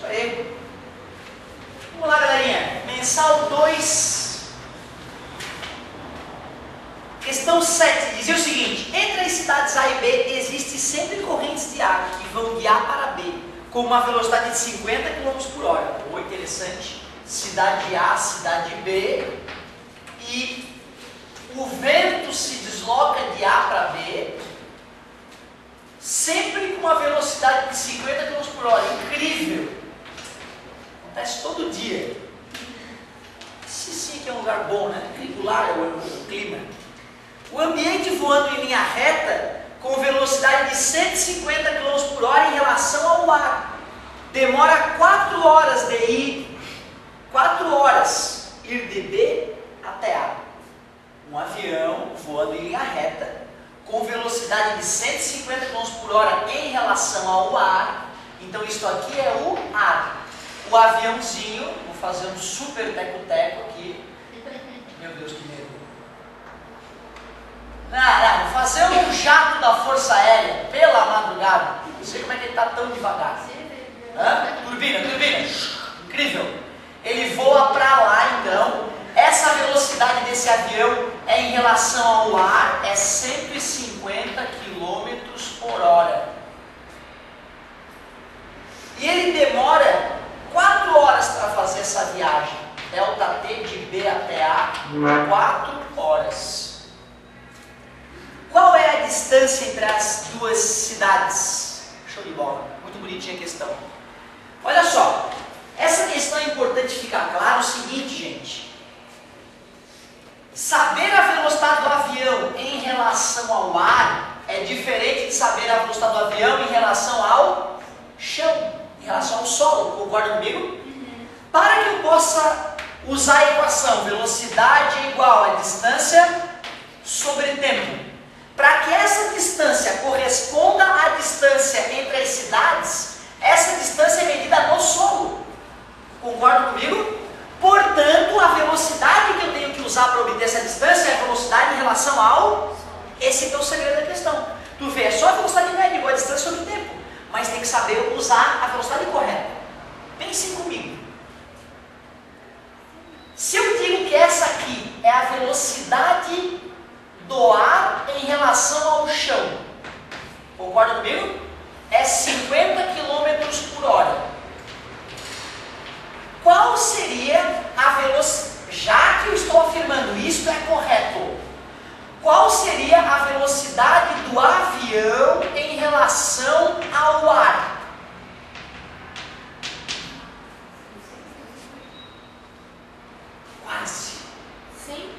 Isso aí. Vamos lá, galerinha. Mensal 2. Questão 7 dizia o seguinte: entre as cidades A e B existem sempre correntes de água que vão de A para B com uma velocidade de 50 km por hora. Oh, interessante. Cidade A, cidade B, e o vento se desloca de A para B sempre com uma velocidade de 50 km por hora. Incrível! Acontece todo dia. Esse sim que é um lugar bom, né? Regular é o clima. O ambiente voando em linha reta com velocidade de 150 km por hora em relação ao ar. Demora 4 horas de ir, 4 horas ir de B até A. Um avião voando em linha reta com velocidade de 150 km por hora em relação ao ar. Então isto aqui é o ar. O aviãozinho, vou fazer um super teco-teco aqui. Meu Deus, que medo. Não, vou fazer um jato da Força Aérea pela madrugada. Não sei como é que ele está tão devagar. Turbina. Incrível. Ele voa para lá, então. Essa velocidade desse avião é em relação ao ar, é 150 km por hora. E ele demora 4 horas para fazer essa viagem. Delta T de B até A, 4 horas. Qual é a distância entre as duas cidades? Show de bola. Muito bonitinha a questão. Olha só. Essa questão é importante ficar claro o seguinte, gente. Saber a velocidade do avião em relação ao ar é diferente de saber a velocidade do avião em relação ao chão, em relação ao solo. Concorda comigo? Para que eu possa usar a equação velocidade é igual a distância sobre tempo, para que essa distância corresponda à distância entre as cidades, essa distância é medida no solo. Concorda comigo? Portanto, a velocidade que eu tenho que usar para obter essa distância é a velocidade em relação ao... Esse é o segredo da questão. Tu vê, é só a velocidade média igual a distância sobre o tempo, mas tem que saber usar a velocidade correta. Pensem comigo. Se eu digo que essa aqui é a velocidade do ar em relação ao chão, concorda comigo? É 50 km por hora. Qual seria a velocidade? Já que eu estou afirmando isto é correto, qual seria a velocidade do avião em relação ao ar? Quase. Sim.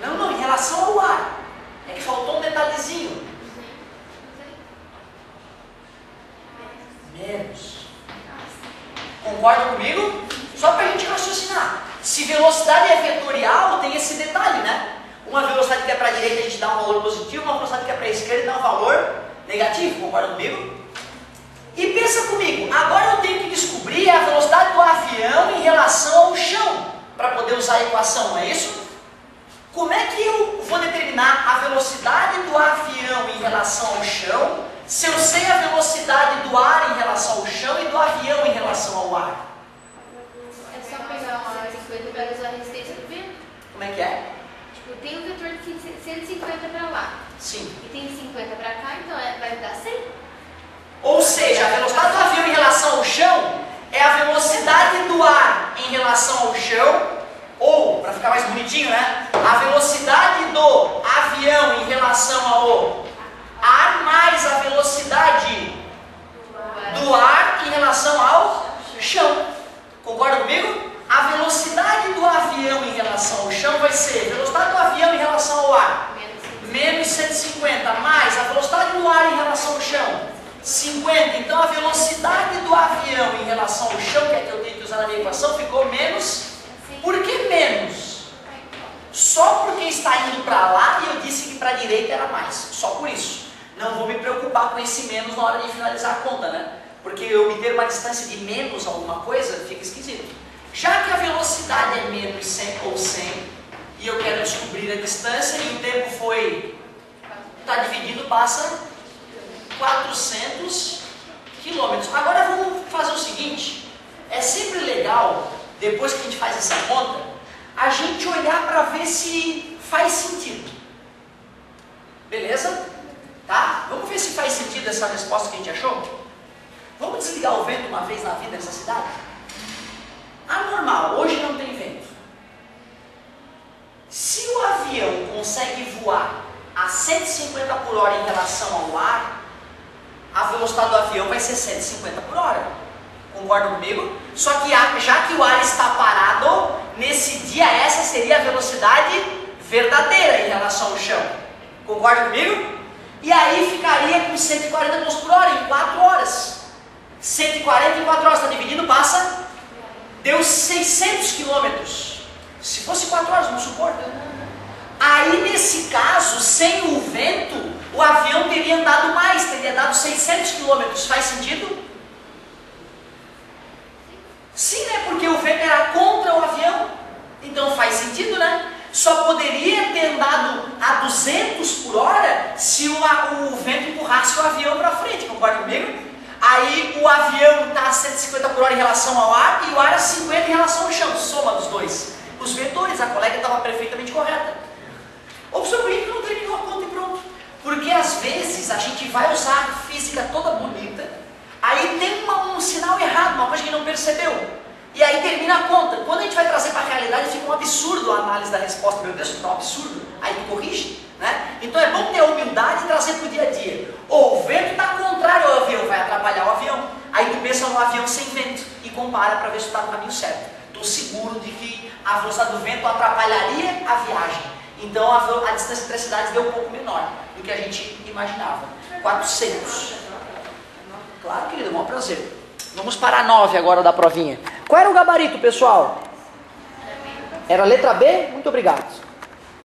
Não, em relação ao ar. É que faltou um detalhezinho. Menos. Concorda comigo? Só para a gente raciocinar. Se velocidade é vetorial, tem esse detalhe, né? Uma velocidade que é para a direita a gente dá um valor positivo, uma velocidade que é para a esquerda dá um valor negativo. Concorda comigo? E pensa comigo, agora eu tenho que descobrir a velocidade do avião em relação ao chão, para poder usar a equação, não é isso? Como é que eu vou determinar a velocidade do avião em relação ao chão, se eu sei a velocidade do ar em relação ao chão e do avião em relação ao ar? É só pegar uma 150 para usar a resistência do vento. Como é que é? Tipo, tem um vetor de 150 para lá. Sim. E tem 50 para cá, então vai dar 100. Ou seja, a velocidade do avião em relação ao chão é a velocidade do ar em relação ao chão, ou, para ficar mais bonitinho, né? A velocidade do avião em relação ao ar mais a velocidade do ar em relação ao chão. Concorda comigo? A velocidade do avião em relação ao chão vai ser a velocidade do avião em relação ao ar, menos 150, mais a velocidade do ar em relação ao chão, 50. Então a velocidade do avião em relação ao chão, que é que eu tenho que usar na minha equação, ficou menos. Por que menos? Só porque está indo para lá e eu disse que para a direita era mais. Só por isso. Não vou me preocupar com esse menos na hora de finalizar a conta, né? Porque eu obter uma distância de menos alguma coisa fica esquisito. Já que a velocidade é menos 100 ou 100 e eu quero descobrir a distância e o tempo foi... Está dividindo, passa 400 quilômetros. Agora vamos fazer o seguinte. legal, depois que a gente faz essa conta, a gente olhar para ver se faz sentido. Beleza? Tá? Vamos ver se faz sentido essa resposta que a gente achou? Vamos desligar o vento uma vez na vida nessa cidade? Anormal, hoje não tem vento. Se o avião consegue voar a 150 por hora em relação ao ar, a velocidade do avião vai ser 150 por hora. Concorda comigo? Só que já que o ar está parado, nesse dia essa seria a velocidade verdadeira em relação ao chão. Concorda comigo? E aí ficaria com 140 km por hora em 4 horas. 140 em 4 horas, está dividindo, passa. Deu 600 quilômetros. Se fosse 4 horas, vamos supor. Aí nesse caso, sem o vento, o avião teria andado mais, teria dado 600 quilômetros. Faz sentido? Sim, né? Porque o vento era contra o avião. Então faz sentido, né? Só poderia ter andado a 200 por hora se o vento empurrasse o avião para frente. Concorda comigo? Aí o avião está a 150 por hora em relação ao ar e o ar a 50 em relação ao chão. Soma dos dois. Os vetores, a colega estava perfeitamente correta. Observe por que não terminou a conta e pronto. Porque às vezes a gente vai usar a física toda bonita, aí tem um sinal errado, uma coisa que não percebeu. E aí termina a conta. Quando a gente vai trazer para a realidade, fica um absurdo a análise da resposta. Meu Deus, está um absurdo. Aí tu corrige, né? Então é bom ter a humildade e trazer para o dia a dia. Ou o vento está contrário ao avião, vai atrapalhar o avião. Aí tu pensa no avião sem vento e compara para ver se está no caminho certo. Estou seguro de que a velocidade do vento atrapalharia a viagem. Então a distância entre as cidades deu um pouco menor do que a gente imaginava. 400. Claro, querido, é um prazer. Vamos para a 9 agora da provinha. Qual era o gabarito, pessoal? Era a letra B? Muito obrigado.